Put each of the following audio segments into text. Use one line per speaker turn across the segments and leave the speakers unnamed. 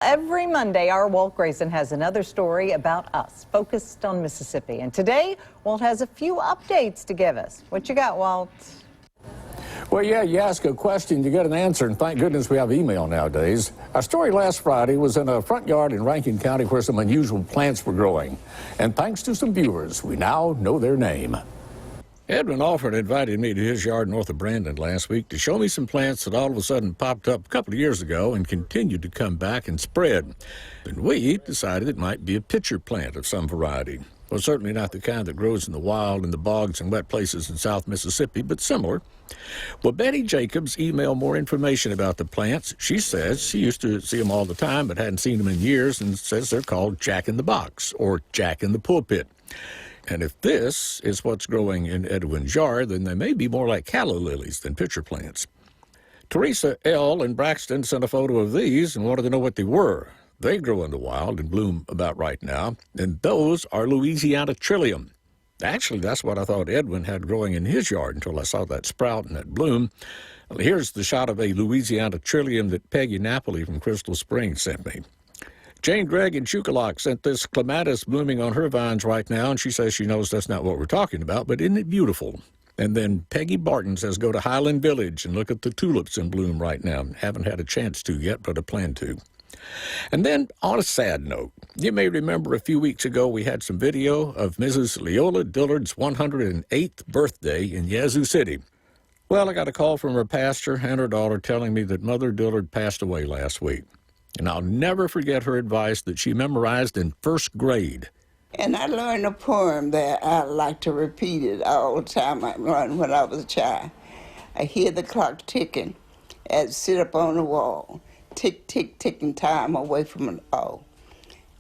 Every Monday, our Walt Grayson has another story about us, focused on Mississippi. And today, Walt has a few updates to give us. What you got, Walt?
Well, yeah, you ask a question, you get an answer, and thank goodness we have email nowadays. Our story last Friday was in a front yard in Rankin County where some unusual plants were growing. And thanks to some viewers, we now know their name. Edwin Alford invited me to his yard north of Brandon last week to show me some plants that all of a sudden popped up a couple of years ago and continued to come back and spread. And we decided it might be a pitcher plant of some variety. Well, certainly not the kind that grows in the wild in the bogs and wet places in South Mississippi, but similar. Well, Betty Jacobs emailed more information about the plants. She says she used to see them all the time but hadn't seen them in years, and says they're called Jack in the Box or Jack in the Pulpit. And if this is what's growing in Edwin's yard, then they may be more like calla lilies than pitcher plants. Teresa L. in Braxton sent a photo of these and wanted to know what they were. They grow in the wild and bloom about right now, and those are Louisiana trillium. Actually, that's what I thought Edwin had growing in his yard until I saw that sprout and that bloom. Well, here's the shot of a Louisiana trillium that Peggy Napoli from Crystal Springs sent me. Jane Gregg in Chucalak sent this clematis blooming on her vines right now, and she says she knows that's not what we're talking about, but isn't it beautiful? And then Peggy Barton says go to Highland Village and look at the tulips in bloom right now. Haven't had a chance to yet, but I plan to. And then, on a sad note, you may remember a few weeks ago we had some video of Mrs. Leola Dillard's 108th birthday in Yazoo City. Well, I got a call from her pastor and her daughter telling me that Mother Dillard passed away last week. And I'll never forget her advice that she memorized in first grade.
And I learned a poem that I like to repeat it all the time I learned when I was a child. I hear the clock ticking as it sit up on the wall. Tick, tick, ticking time away from it all.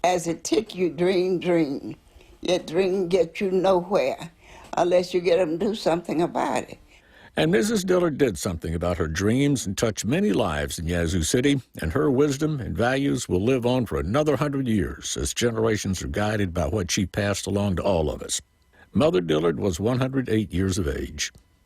As it tick, you dream, dream. Yet dream gets you nowhere unless you get them to do something about it.
And Mrs. Dillard did something about her dreams and touched many lives in Yazoo City, and her wisdom and values will live on for another 100 years as generations are guided by what she passed along to all of us. Mother Dillard was 108 years of age.